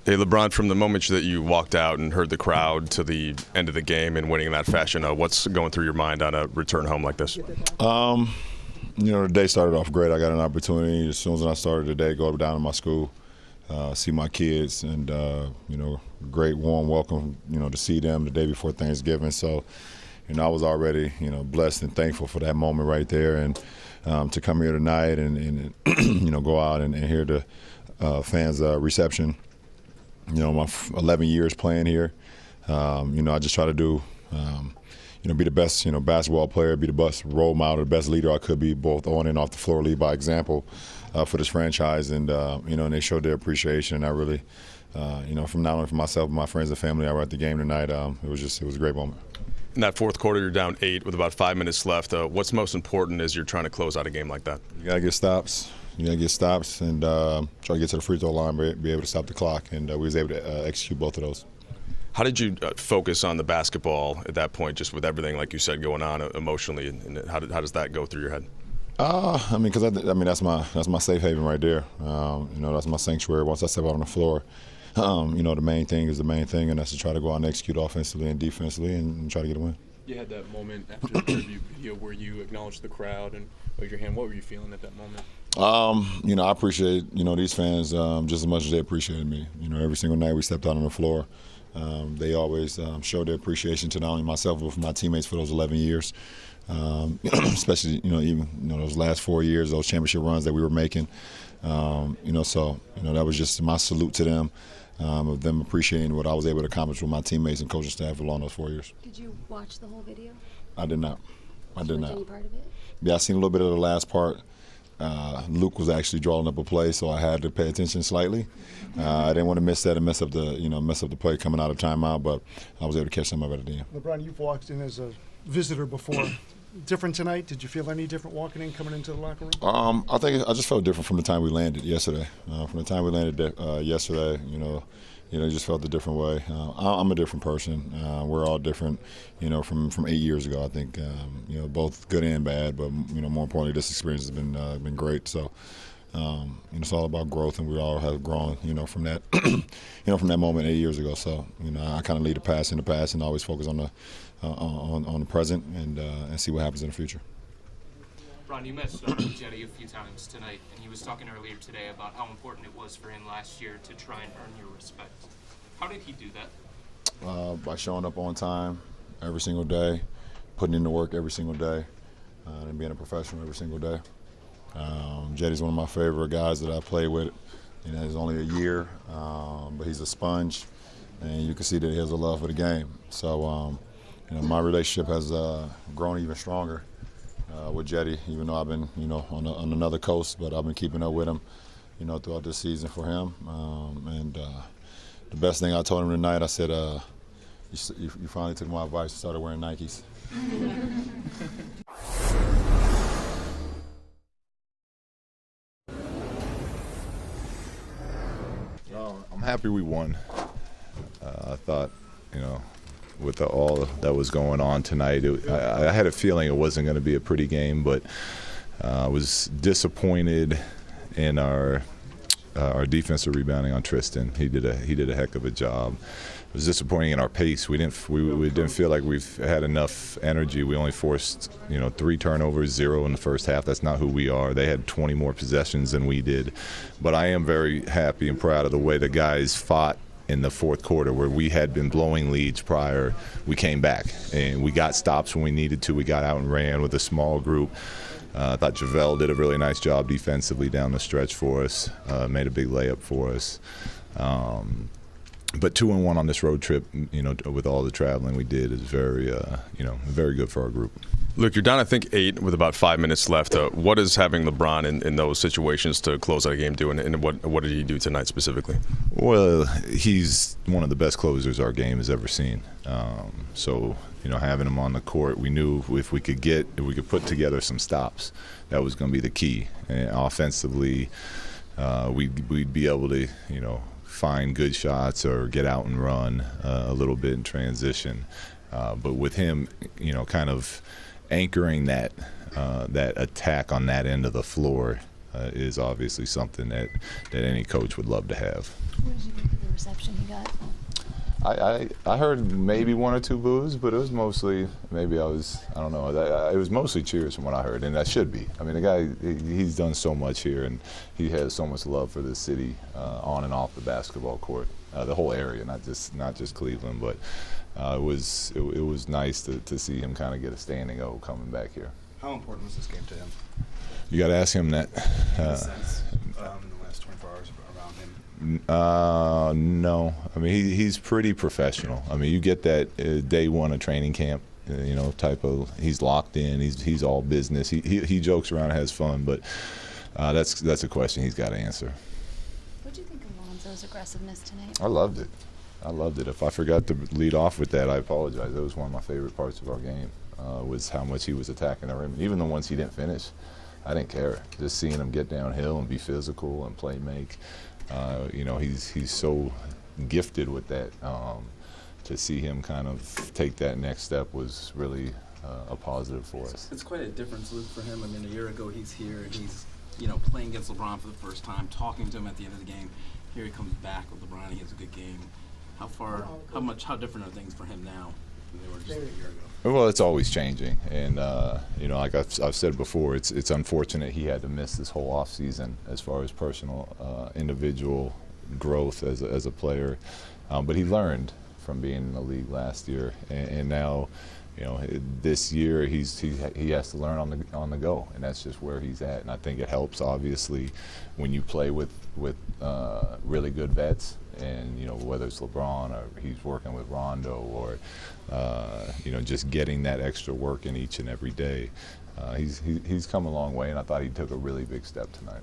Hey, LeBron, from the moment that you walked out and heard the crowd to the end of the game and winning in that fashion, what's going through your mind on a return home like this? The day started off great. I got an opportunity as soon as I started the day, go down to my school, see my kids, and great warm welcome, to see them the day before Thanksgiving. So, I was already, blessed and thankful for that moment right there, and to come here tonight and go out and hear the fans' reception. My 11 years playing here, I just try to do, be the best, basketball player, be the best role model, the best leader I could be, both on and off the floor, lead by example for this franchise. And, and they showed their appreciation. And I really, from not only for myself, but my friends and family, I were at the game tonight. It was a great moment. In that fourth quarter, you're down 8 with about 5 minutes left. What's most important as you're trying to close out a game like that? You got to get stops. You got to get stops and try to get to the free throw line, be able to stop the clock. And we was able to execute both of those. How did you focus on the basketball at that point, just with everything, like you said, going on emotionally? And how does that go through your head? Because that's my safe haven right there. That's my sanctuary. Once I step out on the floor, the main thing is the main thing, and that's to try to go out and execute offensively and defensively and try to get a win. You had that moment after the interview video where you acknowledged the crowd and waved your hand. What were you feeling at that moment? I appreciate, these fans just as much as they appreciated me. Every single night we stepped out on the floor, they always showed their appreciation to not only myself but for my teammates for those 11 years. Especially, even those last 4 years, those championship runs that we were making. That was just my salute to them, of them appreciating what I was able to accomplish with my teammates and coaching staff along those 4 years. Did you watch the whole video? I did not. Did you watch any part of it? Yeah, I seen a little bit of the last part. Luke was actually drawing up a play, so I had to pay attention slightly. I didn't want to miss that and mess up the play coming out of timeout, but I was able to catch some of it at the end. LeBron, you've walked in as a visitor before. Different tonight? Did you feel any different walking in, coming into the locker room? I think I just felt different from the time we landed yesterday. From the time we landed yesterday, just felt a different way. I'm a different person. We're all different, from 8 years ago. I think, both good and bad. But more importantly, this experience has been great. So, it's all about growth, and we all have grown, from that, from that moment 8 years ago. So, I kind of leave the past in the past and always focus on the present and see what happens in the future. Ron, you met Jetty a few times tonight, and he was talking earlier today about how important it was for him last year to try and earn your respect. How did he do that? By showing up on time every single day, putting in the work every single day, and being a professional every single day. Jetty's one of my favorite guys that I play with. He's only a year, but he's a sponge, and you can see that he has a love for the game. So, my relationship has grown even stronger with Jetty, even though I've been, on another coast, but I've been keeping up with him, throughout this season for him. The best thing I told him tonight, I said, you finally took my advice and started wearing Nikes. I'm happy we won. I thought, with all that was going on tonight, I had a feeling it wasn't going to be a pretty game, but I was disappointed in our defensive rebounding on Tristan. He did a heck of a job. It was disappointing in our pace. We didn't feel like we've had enough energy. We only forced 3 turnovers, 0 in the first half. That's not who we are. They had 20 more possessions than we did. But I am very happy and proud of the way the guys fought in the fourth quarter, where we had been blowing leads prior. We came back and we got stops when we needed to. We got out and ran with a small group. I thought JaVale did a really nice job defensively down the stretch for us, made a big layup for us. But 2-1 on this road trip, with all the traveling we did, is very good for our group. Luke, you're down, I think, 8 with about 5 minutes left. What is having LeBron in those situations to close out a game do, and what did he do tonight specifically? Well, he's one of the best closers our game has ever seen. So, having him on the court, we knew if we could put together some stops, that was going to be the key. And offensively, we'd be able to, find good shots or get out and run a little bit in transition. But with him, kind of anchoring that attack on that end of the floor is obviously something that any coach would love to have. What did you think of reception he got? I heard maybe one or two boos, but it was mostly, I don't know, it was mostly cheers from what I heard, and that should be. I mean, the guy, he's done so much here, and he has so much love for this city on and off the basketball court, the whole area, not just Cleveland, but it was nice to see him kind of get a standing O coming back here. How important was this game to him? You got to ask him that. In a sense, in the last 24 hours around him? No. I mean, he's pretty professional. I mean, you get that day one of training camp, type of, he's locked in, he's all business. He jokes around and has fun, but that's a question he's got to answer. What do you think of Lonzo's aggressiveness tonight? I loved it. If I forgot to lead off with that, I apologize. That was one of my favorite parts of our game, was how much he was attacking the rim. Even the ones he didn't finish, I didn't care. Just seeing him get downhill and be physical and play make. He's so gifted with that. To see him kind of take that next step was really a positive for us. It's quite a difference, Luke, for him. I mean, a year ago he's here and he's playing against LeBron for the first time, talking to him at the end of the game. Here he comes back with LeBron and he has a good game. How different are things for him now than they were just a year ago? Well, it's always changing, and like I've said before, it's unfortunate he had to miss this whole off season as far as personal, individual growth as a player, but he learned from being in the league last year, and now, this year he has to learn on the go, and that's just where he's at. And I think it helps, obviously, when you play with really good vets, and whether it's LeBron or he's working with Rondo, or just getting that extra work in each and every day. He's come a long way, and I thought he took a really big step tonight.